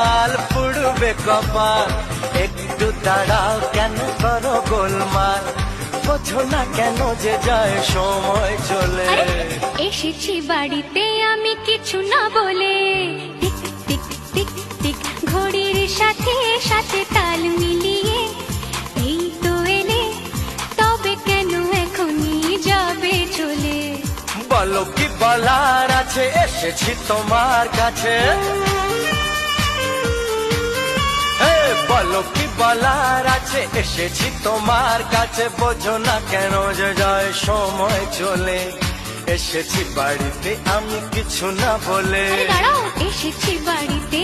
লাল পুড়বে কপাল, একটু দাঁড়াও কেন করো গোলমাল, বোঝো না কেন যে যায় সময় চলে। এসেছি বাড়িতে আমি কিছু না বলে, টিক টিক টিক টিক ঘড়ির সাথে সাথে তাল মিলিয়ে এই তো এলে, তবে কেন এখনই যাবে চলে? বলো কি বলার আছে, এসেছি তোমার কাছে। বলো কি বলার আছে, এসেছি তোমার কাছে, বোঝো না কেন যে যায় সময় চলে। এসেছি বাড়িতে আমি কিছু না বলে। দাঁড়াও, এসেছি বাড়িতে